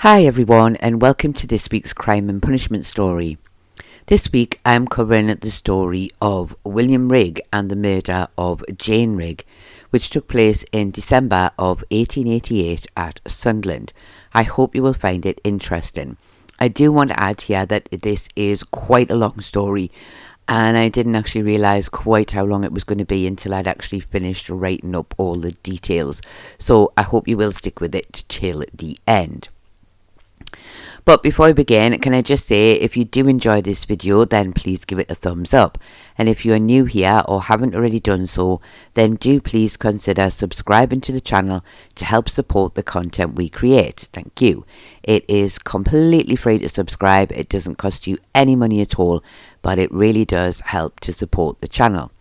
Hi everyone, and welcome to this week's Crime and Punishment story. This week I'm covering the story of William Rigg and the murder of Jane Rigg, which took place in December of 1888 at Sunderland. I hope you will find it interesting. I do want to add here that this is quite a long story, and I didn't actually realise quite how long it was going to be until I'd actually finished writing up all the details. So I hope you will stick with it till the end. But before I begin, can I just say, if you do enjoy this video, then please give it a thumbs up. And if you are new here or haven't already done so, then do please consider subscribing to the channel to help support the content we create. Thank you. It is completely free to subscribe. It doesn't cost you any money at all, but it really does help to support the channel.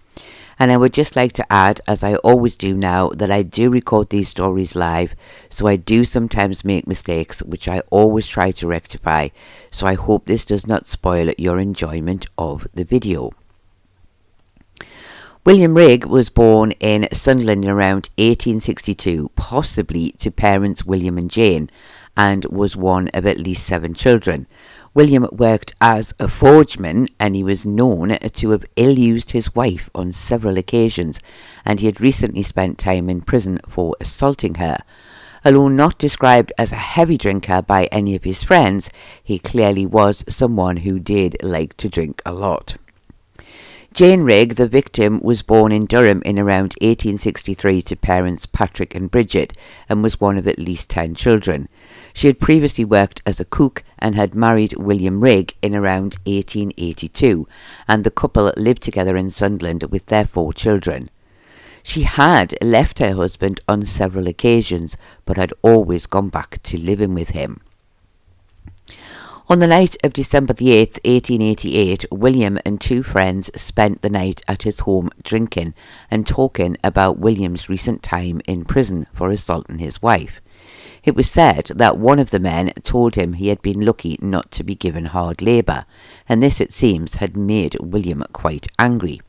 And I would just like to add, as I always do now, that I do record these stories live, so I do sometimes make mistakes, which I always try to rectify, so I hope this does not spoil your enjoyment of the video. William Rigg was born in Sunderland around 1862, possibly to parents William and Jane, and was one of at least 7 children. William worked as a forgeman, and he was known to have ill-used his wife on several occasions, and he had recently spent time in prison for assaulting her. Although not described as a heavy drinker by any of his friends, he clearly was someone who did like to drink a lot. Jane Rigg, the victim, was born in Durham in around 1863 to parents Patrick and Bridget, and was one of at least 10 children. She had previously worked as a cook and had married William Rigg in around 1882, and the couple lived together in Sunderland with their 4 children. She had left her husband on several occasions, but had always gone back to living with him. On the night of December the 8th, 1888, William and 2 friends spent the night at his home drinking and talking about William's recent time in prison for assaulting his wife. It was said that one of the men told him he had been lucky not to be given hard labour, and this, it seems, had made William quite angry.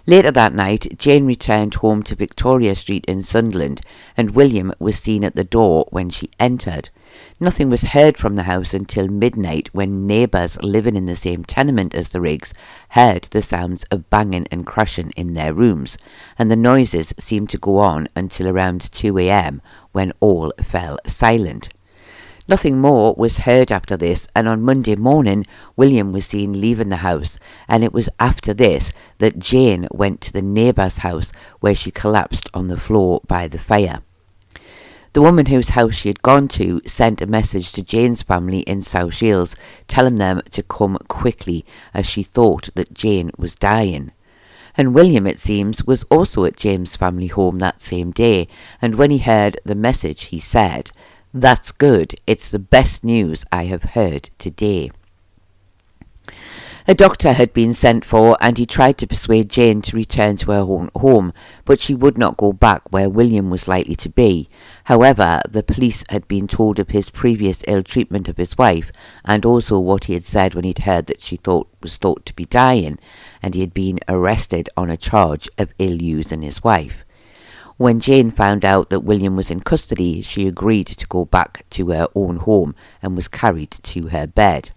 Later that night, Jane returned home to Victoria Street in Sunderland, and William was seen at the door when she entered. Nothing was heard from the house until midnight, when neighbours living in the same tenement as the Riggs heard the sounds of banging and crashing in their rooms, and the noises seemed to go on until around 2 a.m, when all fell silent. Nothing more was heard after this, and on Monday morning William was seen leaving the house, and it was after this that Jane went to the neighbour's house, where she collapsed on the floor by the fire. The woman whose house she had gone to sent a message to Jane's family in South Shields, telling them to come quickly, as she thought that Jane was dying. And William, it seems, was also at Jane's family home that same day, and when he heard the message he said, "That's good, it's the best news I have heard today." A doctor had been sent for, and he tried to persuade Jane to return to her own home, but she would not go back where William was likely to be. However, the police had been told of his previous ill treatment of his wife, and also what he had said when he'd heard that she was thought to be dying, and he had been arrested on a charge of ill-using his wife. When Jane found out that William was in custody, she agreed to go back to her own home and was carried to her bed.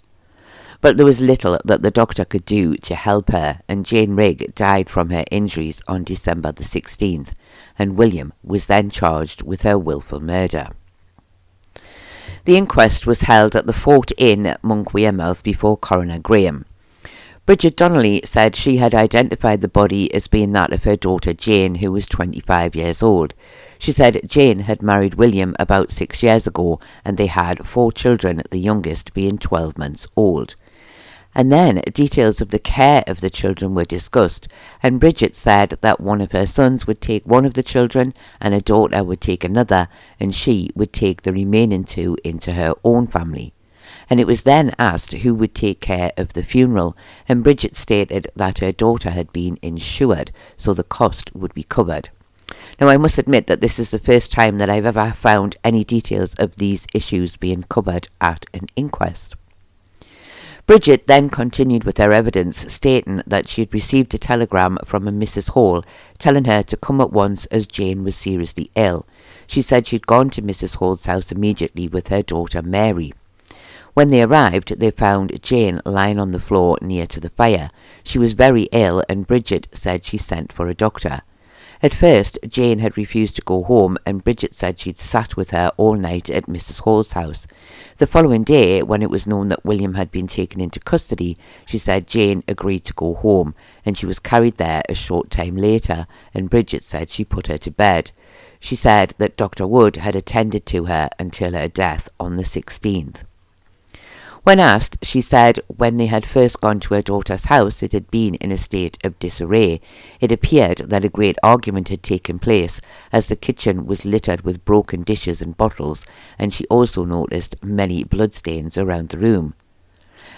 But there was little that the doctor could do to help her, and Jane Rigg died from her injuries on December the 16th, and William was then charged with her willful murder. The inquest was held at the Fort Inn, Monk Wearmouth, before Coroner Graham. Bridget Donnelly said she had identified the body as being that of her daughter Jane, who was 25 years old. She said Jane had married William about 6 years ago, and they had 4 children, the youngest being 12 months old. And then details of the care of the children were discussed, and Bridget said that one of her sons would take one of the children, and a daughter would take another, and she would take the remaining 2 into her own family. And it was then asked who would take care of the funeral, and Bridget stated that her daughter had been insured, so the cost would be covered. Now, I must admit that this is the first time that I've ever found any details of these issues being covered at an inquest. Bridget then continued with her evidence, stating that she had received a telegram from a Mrs. Hall telling her to come at once as Jane was seriously ill. She said she'd gone to Mrs. Hall's house immediately with her daughter Mary. When they arrived, they found Jane lying on the floor near to the fire. She was very ill, and Bridget said she sent for a doctor. At first, Jane had refused to go home, and Bridget said she'd sat with her all night at Mrs. Hall's house. The following day, when it was known that William had been taken into custody, she said Jane agreed to go home, and she was carried there a short time later, and Bridget said she put her to bed. She said that Dr. Wood had attended to her until her death on the 16th. When asked, she said when they had first gone to her daughter's house it had been in a state of disarray. It appeared that a great argument had taken place, as the kitchen was littered with broken dishes and bottles, and she also noticed many bloodstains around the room.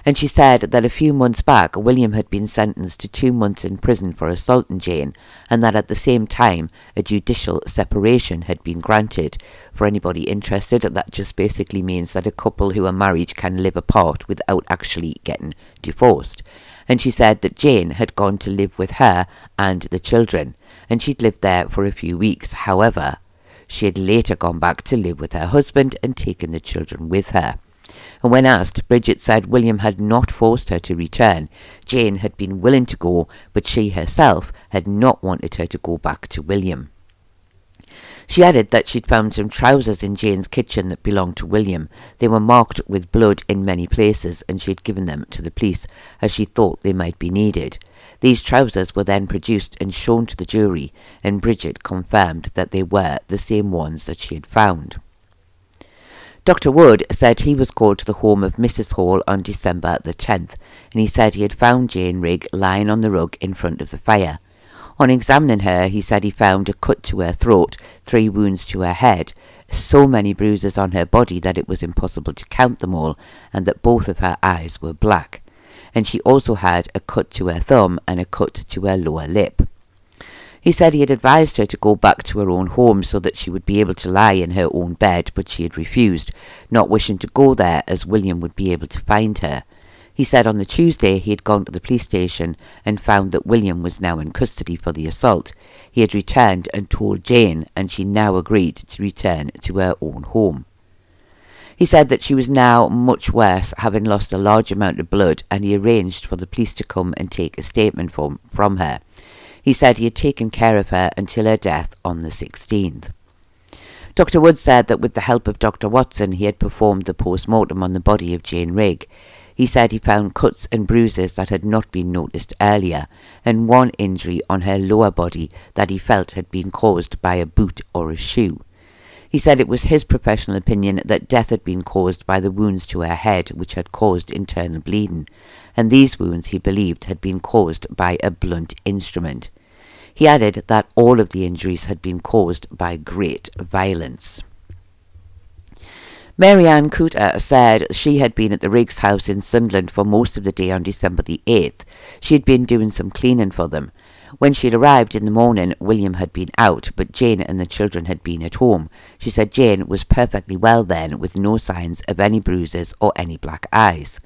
And she said that a few months back William had been sentenced to 2 months in prison for assaulting Jane, and that at the same time a judicial separation had been granted. For anybody interested, that just basically means that a couple who are married can live apart without actually getting divorced. And she said that Jane had gone to live with her and the children, and she'd lived there for a few weeks. However, she had later gone back to live with her husband and taken the children with her. And when asked, Bridget said William had not forced her to return. Jane had been willing to go, but she herself had not wanted her to go back to William. She added that she'd found some trousers in Jane's kitchen that belonged to William. They were marked with blood in many places, and she had given them to the police, as she thought they might be needed. These trousers were then produced and shown to the jury, and Bridget confirmed that they were the same ones that she had found. Dr. Wood said he was called to the home of Mrs. Hall on December the 10th, and he said he had found Jane Rigg lying on the rug in front of the fire. On examining her, he said he found a cut to her throat, 3 wounds to her head, so many bruises on her body that it was impossible to count them all, and that both of her eyes were black. And she also had a cut to her thumb and a cut to her lower lip. He said he had advised her to go back to her own home so that she would be able to lie in her own bed, but she had refused, not wishing to go there as William would be able to find her. He said on the Tuesday he had gone to the police station and found that William was now in custody for the assault. He had returned and told Jane, and she now agreed to return to her own home. He said that she was now much worse, having lost a large amount of blood, and he arranged for the police to come and take a statement from her. He said he had taken care of her until her death on the 16th. Dr. Wood said that with the help of Dr. Watson he had performed the post-mortem on the body of Jane Rigg. He said he found cuts and bruises that had not been noticed earlier, and one injury on her lower body that he felt had been caused by a boot or a shoe. He said it was his professional opinion that death had been caused by the wounds to her head, which had caused internal bleeding, and these wounds he believed had been caused by a blunt instrument. He added that all of the injuries had been caused by great violence. Mary Ann Cooter said she had been at the Riggs' house in Sunderland for most of the day on December the 8th. She had been doing some cleaning for them. When she had arrived in the morning, William had been out, but Jane and the children had been at home. She said Jane was perfectly well then, with no signs of any bruises or any black eyes.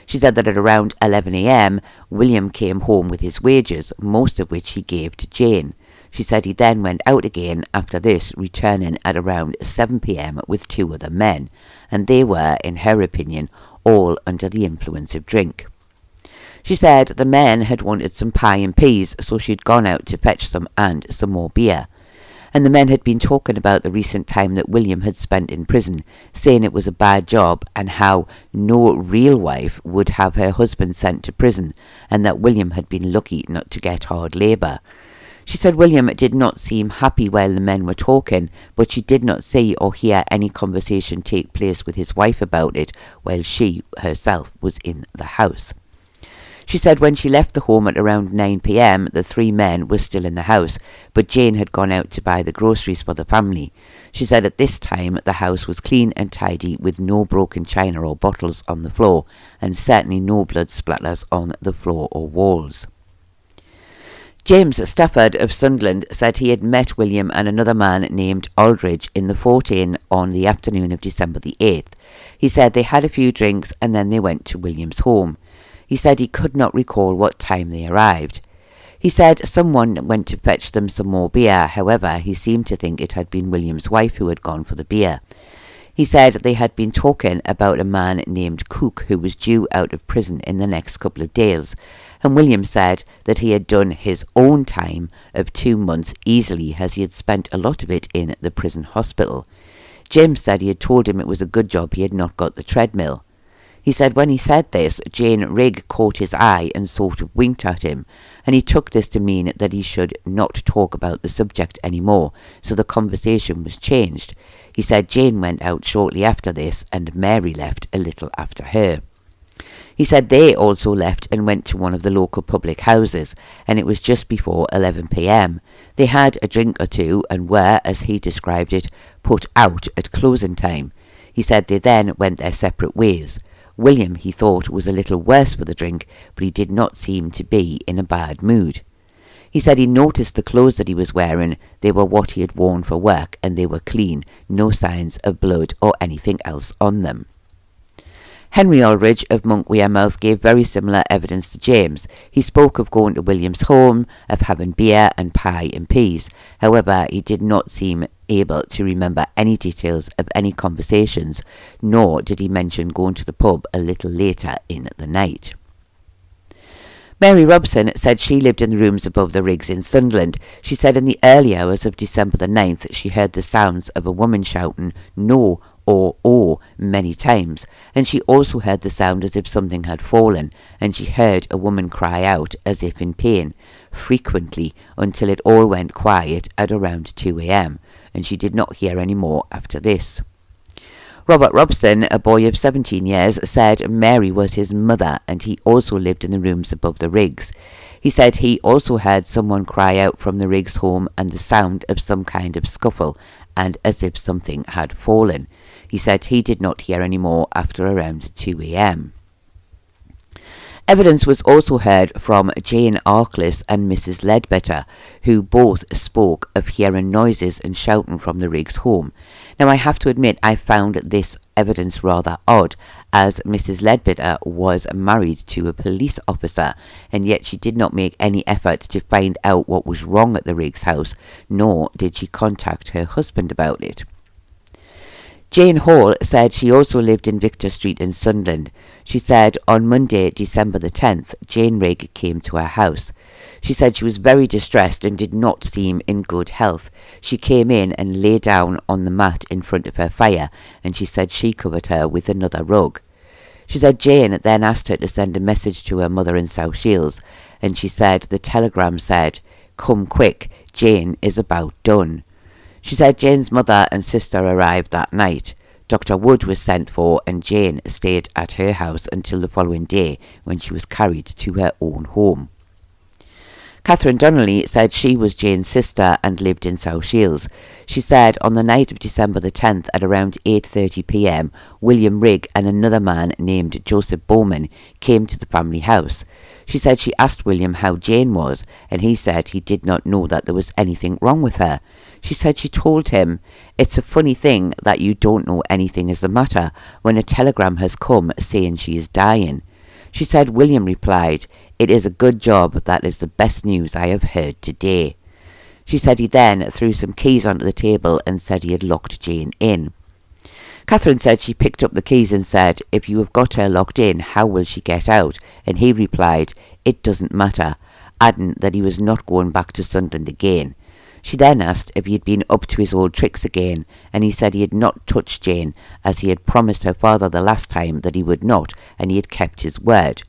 She said that at around 11 a.m, William came home with his wages, most of which he gave to Jane. She said he then went out again after this, returning at around 7 p.m. with 2 other men, and they were, in her opinion, all under the influence of drink. She said the men had wanted some pie and peas, so she'd gone out to fetch some and some more beer. And the men had been talking about the recent time that William had spent in prison, saying it was a bad job and how no real wife would have her husband sent to prison, and that William had been lucky not to get hard labour. She said William did not seem happy while the men were talking, but she did not see or hear any conversation take place with his wife about it while she herself was in the house. She said when she left the home at around 9 p.m, the 3 men were still in the house, but Jane had gone out to buy the groceries for the family. She said at this time the house was clean and tidy, with no broken china or bottles on the floor, and certainly no blood splatters on the floor or walls. James Stafford of Sunderland said he had met William and another man named Aldridge in the 14 on the afternoon of December the 8th. He said they had a few drinks and then they went to William's home. He said he could not recall what time they arrived. He said someone went to fetch them some more beer. However, he seemed to think it had been William's wife who had gone for the beer. He said they had been talking about a man named Cook who was due out of prison in the next couple of days, and William said that he had done his own time of 2 months easily, as he had spent a lot of it in the prison hospital. James said he had told him it was a good job he had not got the treadmill. He said when he said this, Jane Rigg caught his eye and sort of winked at him, and he took this to mean that he should not talk about the subject anymore, so the conversation was changed. He said Jane went out shortly after this, and Mary left a little after her. He said they also left and went to one of the local public houses, and it was just before 11 p.m. They had a drink or two and were, as he described it, put out at closing time. He said they then went their separate ways. William, he thought, was a little worse for the drink, but he did not seem to be in a bad mood. He said he noticed the clothes that he was wearing. They were what he had worn for work, and they were clean, no signs of blood or anything else on them. Henry Aldridge of Monk Wearmouth gave very similar evidence to James. He spoke of going to William's home, of having beer and pie and peas. However, he did not seem able to remember any details of any conversations, nor did he mention going to the pub a little later in the night. Mary Robson said she lived in the rooms above the Riggs in Sunderland. She said in the early hours of December the 9th she heard the sounds of a woman shouting "no" or "oh" many times, and she also heard the sound as if something had fallen, and she heard a woman cry out as if in pain, frequently, until it all went quiet at around 2 a.m, and she did not hear any more after this. Robert Robson, a boy of 17 years, said Mary was his mother, and he also lived in the rooms above the Riggs. He said he also heard someone cry out from the Riggs home and the sound of some kind of scuffle, and as if something had fallen. He said he did not hear any more after around 2 a.m. Evidence was also heard from Jane Arkless and Mrs. Ledbetter, who both spoke of hearing noises and shouting from the Riggs home. Now, I have to admit I found this evidence rather odd, as Mrs. Ledbetter was married to a police officer, and yet she did not make any effort to find out what was wrong at the Riggs house, nor did she contact her husband about it. Jane Hall said she also lived in Victor Street in Sunderland. She said on Monday, December the 10th, Jane Rigg came to her house. She said she was very distressed and did not seem in good health. She came in and lay down on the mat in front of her fire, and she said she covered her with another rug. She said Jane then asked her to send a message to her mother in South Shields, and she said the telegram said, "Come quick, Jane is about done." She said Jane's mother and sister arrived that night. Dr. Wood was sent for, and Jane stayed at her house until the following day, when she was carried to her own home. Catherine Donnelly said she was Jane's sister and lived in South Shields. She said on the night of December the 10th at around 8:30 p.m, William Rigg and another man named Joseph Bowman came to the family house. She said she asked William how Jane was, and he said he did not know that there was anything wrong with her. She said she told him, "It's a funny thing that you don't know anything is the matter when a telegram has come saying she is dying." She said William replied, "It is a good job, that is the best news I have heard today." She said he then threw some keys onto the table and said he had locked Jane in. Catherine said she picked up the keys and said, "If you have got her locked in, how will she get out?" And he replied, "It doesn't matter," adding that he was not going back to Sunderland again. She then asked if he had been up to his old tricks again, and he said he had not touched Jane, as he had promised her father the last time that he would not, and he had kept his word.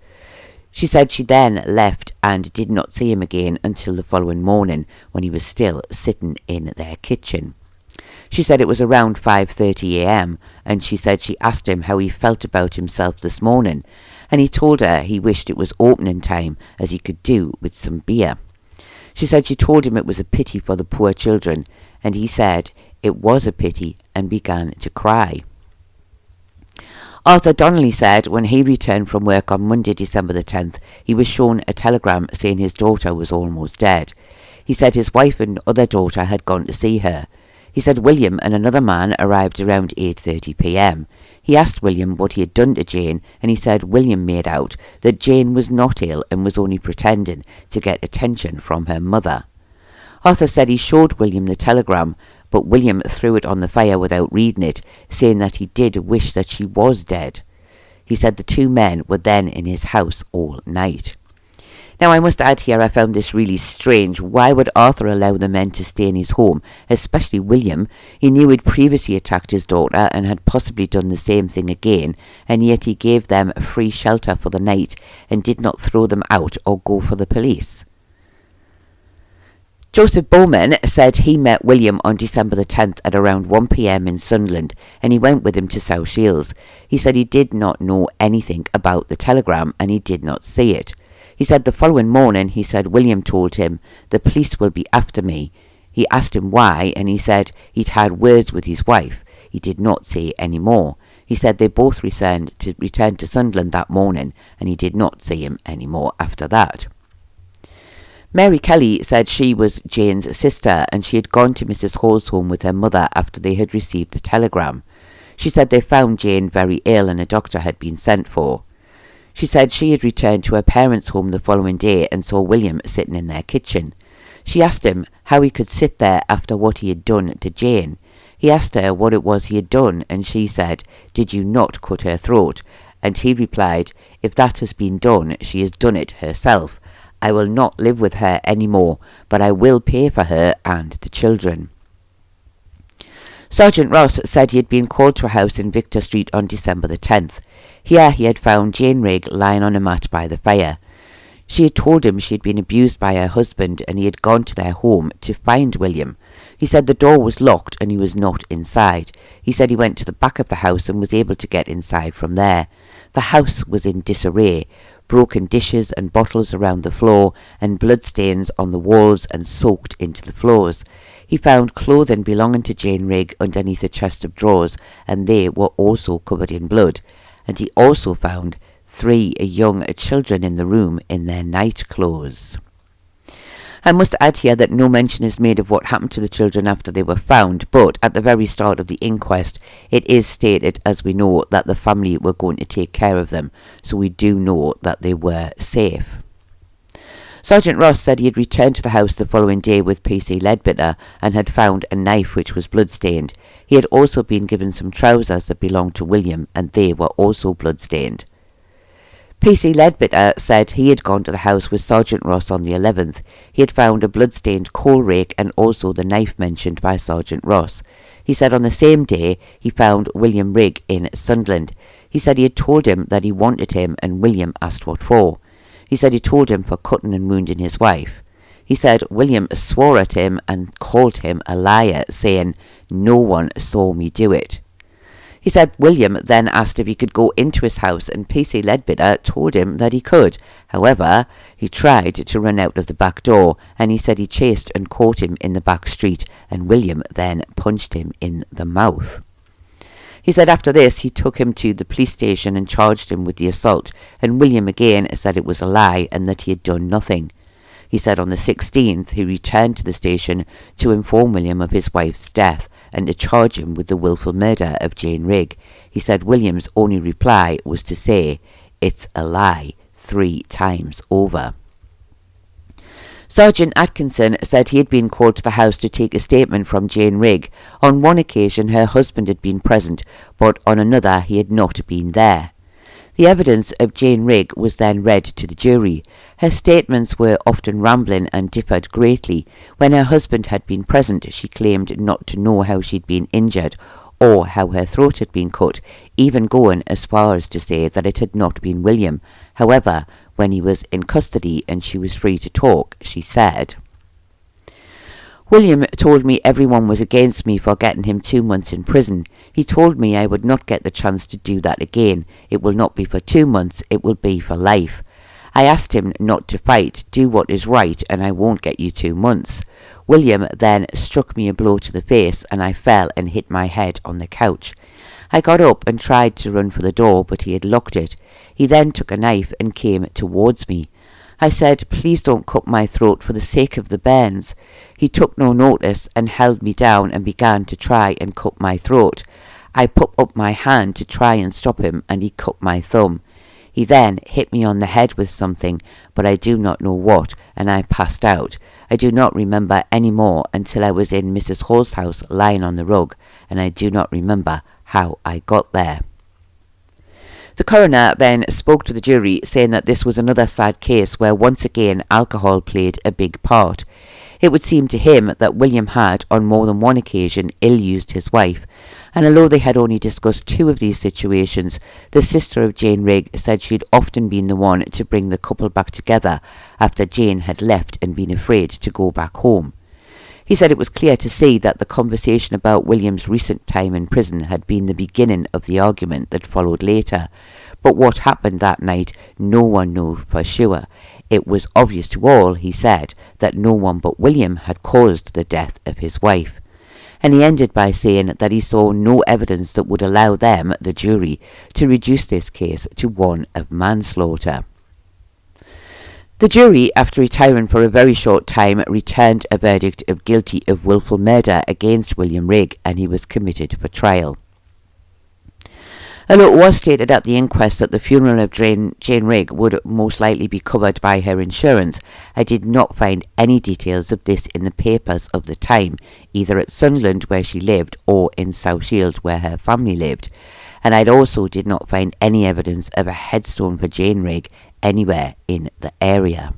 She said she then left and did not see him again until the following morning, when he was still sitting in their kitchen. She said it was around 5:30 a.m, and she said she asked him how he felt about himself this morning, and he told her he wished it was opening time, as he could do with some beer. She said she told him it was a pity for the poor children, and he said it was a pity and began to cry. Arthur Donnelly said when he returned from work on Monday, December the 10th, he was shown a telegram saying his daughter was almost dead. He said his wife and other daughter had gone to see her. He said William and another man arrived around 8:30 p.m. He asked William what he had done to Jane, and he said William made out that Jane was not ill and was only pretending to get attention from her mother. Arthur said he showed William the telegram, but William threw it on the fire without reading it, saying that he did wish that she was dead. He said the two men were then in his house all night. Now, I must add here, I found this really strange. Why would Arthur allow the men to stay in his home, especially William? He knew he'd previously attacked his daughter and had possibly done the same thing again, and yet he gave them free shelter for the night and did not throw them out or go for the police. Joseph Bowman said he met William on December the 10th at around 1 p.m. in Sunderland, and he went with him to South Shields. He said he did not know anything about the telegram and he did not see it. He said the following morning, he said William told him, "The police will be after me." He asked him why, and he said he'd had words with his wife. He did not say any more. He said they both returned to Sunderland that morning, and he did not see him any more after that. Mary Kelly said she was Jane's sister, and she had gone to Mrs. Hall's home with her mother after they had received the telegram. She said they found Jane very ill and a doctor had been sent for. She said she had returned to her parents' home the following day and saw William sitting in their kitchen. She asked him how he could sit there after what he had done to Jane. He asked her what it was he had done, and she said, "Did you not cut her throat?" And he replied, "If that has been done, she has done it herself. I will not live with her any more, but I will pay for her and the children." Sergeant Ross said he had been called to a house in Victor Street on December the 10th. Here he had found Jane Rigg lying on a mat by the fire. She had told him she had been abused by her husband, and he had gone to their home to find William. He said the door was locked and he was not inside. He said he went to the back of the house and was able to get inside from there. The house was in disarray. Broken dishes and bottles around the floor, and bloodstains on the walls and soaked into the floors. He found clothing belonging to Jane Rigg underneath a chest of drawers, and they were also covered in blood. And he also found 3 young children in the room in their night clothes. I must add here that no mention is made of what happened to the children after they were found, but at the very start of the inquest, it is stated, as we know, that the family were going to take care of them, so we do know that they were safe. Sergeant Ross said he had returned to the house the following day with PC Leadbitter and had found a knife which was blood-stained. He had also been given some trousers that belonged to William, and they were also blood-stained. PC Leadbitter said he had gone to the house with Sergeant Ross on the 11th. He had found a blood-stained coal rake and also the knife mentioned by Sergeant Ross. He said on the same day he found William Rigg in Sunderland. He said he had told him that he wanted him, and William asked what for. He said he told him for cutting and wounding his wife. He said William swore at him and called him a liar, saying, "No one saw me do it." He said William then asked if he could go into his house, and PC Leadbitter told him that he could. However, he tried to run out of the back door, and he said he chased and caught him in the back street, and William then punched him in the mouth. He said after this he took him to the police station and charged him with the assault, and William again said it was a lie and that he had done nothing. He said on the 16th he returned to the station to inform William of his wife's death and to charge him with the willful murder of Jane Rigg. He said William's only reply was to say, "It's a lie," 3 times over. Sergeant Atkinson said he had been called to the house to take a statement from Jane Rigg. On one occasion her husband had been present, but on another he had not been there. The evidence of Jane Rigg was then read to the jury. Her statements were often rambling and differed greatly. When her husband had been present, she claimed not to know how she'd been injured or how her throat had been cut, even going as far as to say that it had not been William. However, when he was in custody and she was free to talk, she said, "William told me everyone was against me for getting him 2 months in prison. He told me I would not get the chance to do that again. It will not be for 2 months, it will be for life. I asked him not to fight, do what is right, and I won't get you 2 months. William then struck me a blow to the face, and I fell and hit my head on the couch. I got up and tried to run for the door, but he had locked it. He then took a knife and came towards me. I said, "Please don't cut my throat for the sake of the bairns." He took no notice and held me down and began to try and cut my throat. I put up my hand to try and stop him, and he cut my thumb. He then hit me on the head with something, but I do not know what, and I passed out. I do not remember any more until I was in Mrs. Hall's house lying on the rug, and I do not remember how I got there. The coroner then spoke to the jury, saying that this was another sad case where once again alcohol played a big part. It would seem to him that William had, on more than one occasion, ill-used his wife, and although they had only discussed 2 of these situations, the sister of Jane Rigg said she had often been the one to bring the couple back together after Jane had left and been afraid to go back home. He said it was clear to see that the conversation about William's recent time in prison had been the beginning of the argument that followed later, but what happened that night no one knew for sure. It was obvious to all, he said, that no one but William had caused the death of his wife. And he ended by saying that he saw no evidence that would allow them, the jury, to reduce this case to one of manslaughter. The jury, after retiring for a very short time, returned a verdict of guilty of wilful murder against William Rigg, and he was committed for trial. Although it was stated at the inquest that the funeral of Jane Rigg would most likely be covered by her insurance, I did not find any details of this in the papers of the time, either at Sunderland where she lived or in South Shields where her family lived, and I also did not find any evidence of a headstone for Jane Rigg anywhere in the area.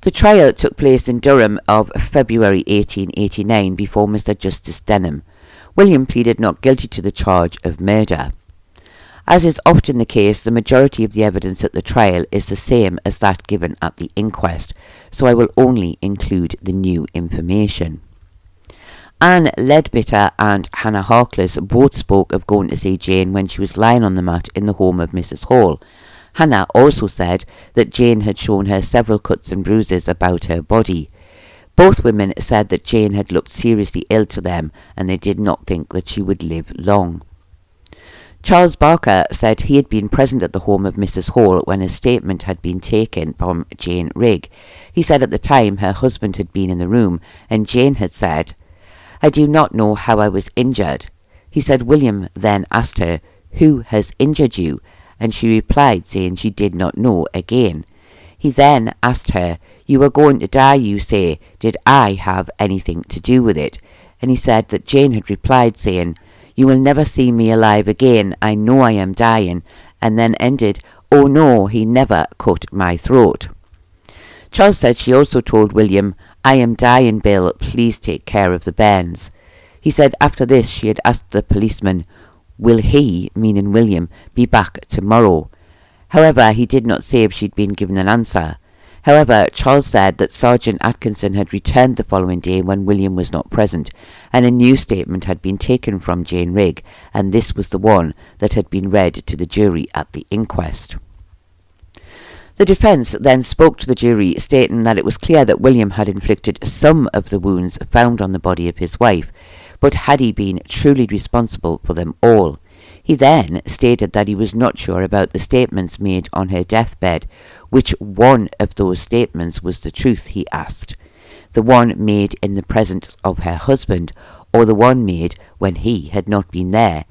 The trial took place in Durham of February 1889 before Mr. Justice Denham. William pleaded not guilty to the charge of murder. As is often the case, the majority of the evidence at the trial is the same as that given at the inquest, so I will only include the new information. Anne Leadbitter and Hannah Harkless both spoke of going to see Jane when she was lying on the mat in the home of Mrs. Hall. Hannah also said that Jane had shown her several cuts and bruises about her body. Both women said that Jane had looked seriously ill to them, and they did not think that she would live long. Charles Barker said he had been present at the home of Mrs. Hall when a statement had been taken from Jane Rigg. He said at the time her husband had been in the room, and Jane had said, "I do not know how I was injured." He said William then asked her, "Who has injured you?" and she replied saying she did not know again. He then asked her, "You are going to die, you say. Did I have anything to do with it?" And he said that Jane had replied saying, "You will never see me alive again. I know I am dying," and then ended, "Oh no, he never cut my throat." Charles said she also told William, "I am dying, Bill. Please take care of the bairns." He said after this she had asked the policeman, "Will he," meaning William, "be back tomorrow?" However, he did not say if she'd been given an answer. However, Charles said that Sergeant Atkinson had returned the following day when William was not present, and a new statement had been taken from Jane Rigg, and this was the one that had been read to the jury at the inquest. The defence then spoke to the jury, stating that it was clear that William had inflicted some of the wounds found on the body of his wife, but had he been truly responsible for them all? He then stated that he was not sure about the statements made on her deathbed. Which one of those statements was the truth, he asked. The one made in the presence of her husband, or the one made when he had not been there?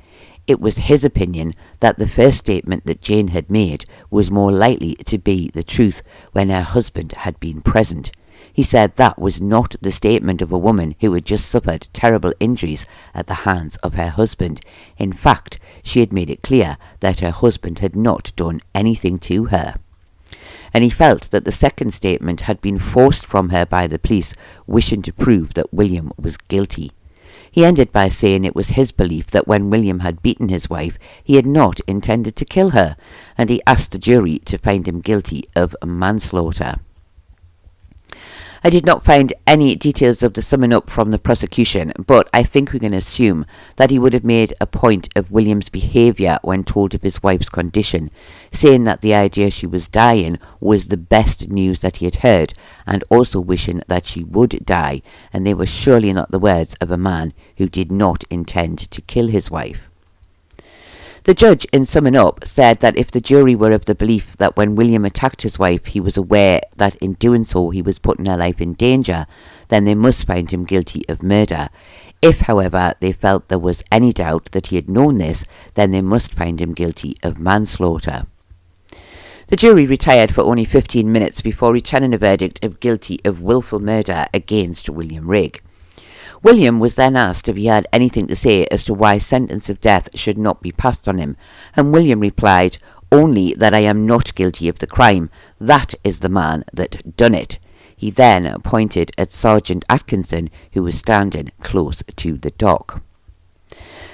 It was his opinion that the first statement that Jane had made was more likely to be the truth when her husband had been present. He said that was not the statement of a woman who had just suffered terrible injuries at the hands of her husband. In fact, she had made it clear that her husband had not done anything to her. And he felt that the second statement had been forced from her by the police, wishing to prove that William was guilty. He ended by saying it was his belief that when William had beaten his wife, he had not intended to kill her, and he asked the jury to find him guilty of manslaughter. I did not find any details of the summing up from the prosecution, but I think we can assume that he would have made a point of William's behaviour when told of his wife's condition, saying that the idea she was dying was the best news that he had heard, and also wishing that she would die, and they were surely not the words of a man who did not intend to kill his wife. The judge, in summing up, said that if the jury were of the belief that when William attacked his wife he was aware that in doing so he was putting her life in danger, then they must find him guilty of murder. If, however, they felt there was any doubt that he had known this, then they must find him guilty of manslaughter. The jury retired for only 15 minutes before returning a verdict of guilty of willful murder against William Rigg. William was then asked if he had anything to say as to why sentence of death should not be passed on him, and William replied, "Only that I am not guilty of the crime. That is the man that done it." He then pointed at Sergeant Atkinson, who was standing close to the dock.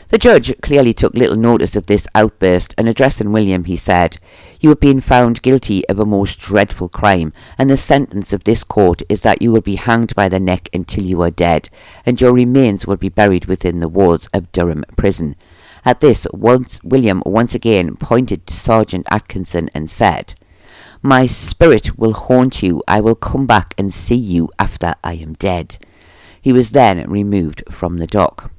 The judge clearly took little notice of this outburst, and addressing William, he said, "You have been found guilty of a most dreadful crime, and the sentence of this court is that you will be hanged by the neck until you are dead, and your remains will be buried within the walls of Durham Prison." At this, William once again pointed to Sergeant Atkinson and said, "My spirit will haunt you. I will come back and see you after I am dead." He was then removed from the dock.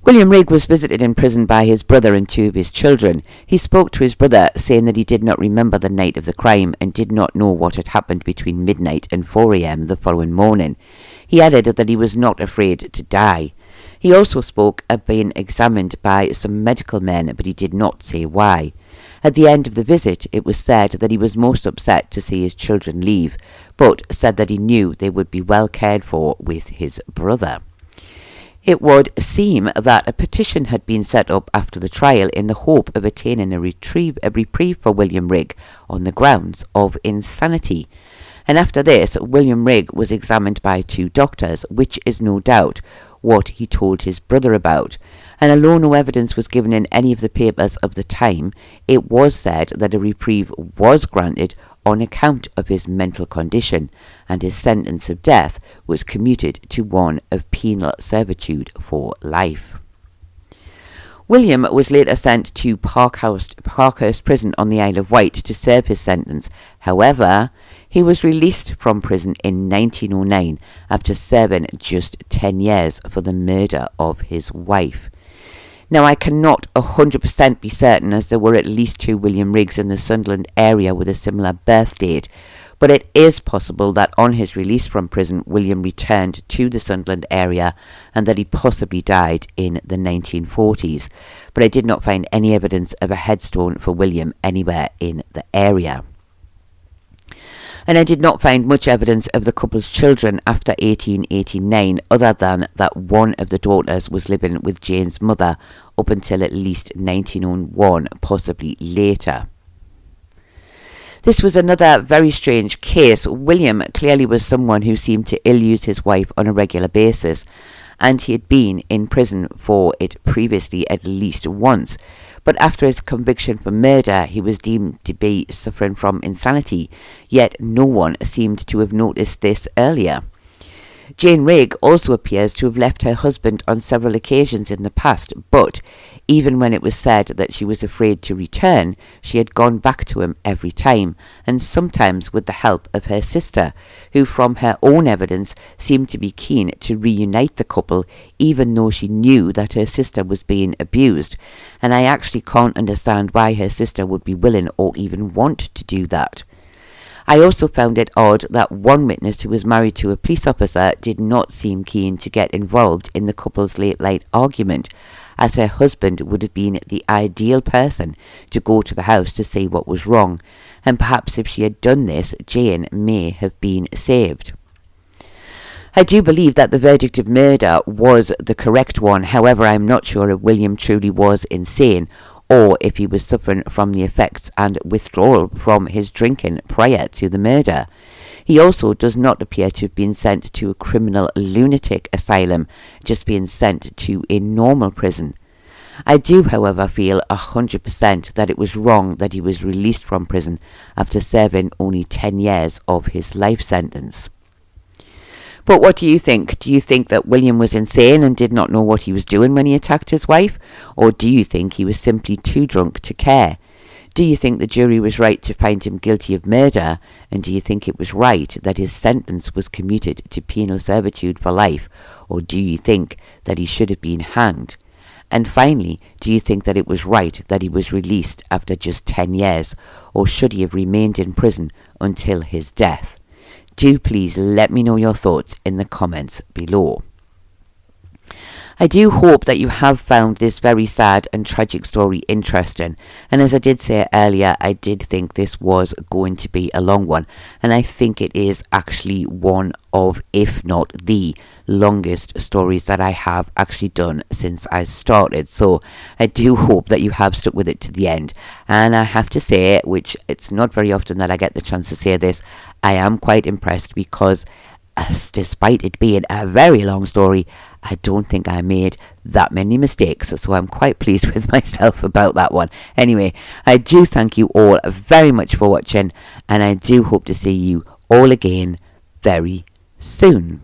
William Rigg was visited in prison by his brother and two of his children. He spoke to his brother, saying that he did not remember the night of the crime and did not know what had happened between midnight and 4 a.m. the following morning. He added that he was not afraid to die. He also spoke of being examined by some medical men, but he did not say why. At the end of the visit, it was said that he was most upset to see his children leave, but said that he knew they would be well cared for with his brother. It would seem that a petition had been set up after the trial in the hope of attaining a reprieve for William Rigg on the grounds of insanity. And after this, William Rigg was examined by 2 doctors, which is no doubt what he told his brother about. And although no evidence was given in any of the papers of the time, it was said that a reprieve was granted on account of his mental condition, and his sentence of death was commuted to one of penal servitude for life. William was later sent to Parkhurst Prison on the Isle of Wight to serve his sentence. However, he was released from prison in 1909 after serving just 10 years for the murder of his wife. Now, I cannot 100% be certain, as there were at least 2 William Riggs in the Sunderland area with a similar birth date, but it is possible that on his release from prison, William returned to the Sunderland area and that he possibly died in the 1940s. But I did not find any evidence of a headstone for William anywhere in the area. And I did not find much evidence of the couple's children after 1889, other than that one of the daughters was living with Jane's mother up until at least 1901, possibly later. This was another very strange case. William clearly was someone who seemed to ill-use his wife on a regular basis, and he had been in prison for it previously at least once. But after his conviction for murder, he was deemed to be suffering from insanity, yet no one seemed to have noticed this earlier. Jane Rigg also appears to have left her husband on several occasions in the past, but even when it was said that she was afraid to return, she had gone back to him every time, and sometimes with the help of her sister, who from her own evidence seemed to be keen to reunite the couple, even though she knew that her sister was being abused. And I actually can't understand why her sister would be willing or even want to do that. I also found it odd that one witness who was married to a police officer did not seem keen to get involved in the couple's late-night argument, as her husband would have been the ideal person to go to the house to see what was wrong, and perhaps if she had done this, Jane may have been saved. I do believe that the verdict of murder was the correct one. However, I am not sure if William truly was insane, or if he was suffering from the effects and withdrawal from his drinking prior to the murder. He also does not appear to have been sent to a criminal lunatic asylum, just being sent to a normal prison. I do, however, feel 100% that it was wrong that he was released from prison after serving only 10 years of his life sentence. But what do you think? Do you think that William was insane and did not know what he was doing when he attacked his wife? Or do you think he was simply too drunk to care? Do you think the jury was right to find him guilty of murder? And do you think it was right that his sentence was commuted to penal servitude for life? Or do you think that he should have been hanged? And finally, do you think that it was right that he was released after just 10 years, or should he have remained in prison until his death? Do please let me know your thoughts in the comments below. I do hope that you have found this very sad and tragic story interesting, and as I did say earlier, I did think this was going to be a long one, and I think it is actually one of, if not the longest stories that I have actually done since I started. So I do hope that you have stuck with it to the end, and I have to say, which it's not very often that I get the chance to say this, I am quite impressed because despite it being a very long story, I don't think I made that many mistakes, so I'm quite pleased with myself about that one. Anyway, I do thank you all very much for watching, and I do hope to see you all again very soon.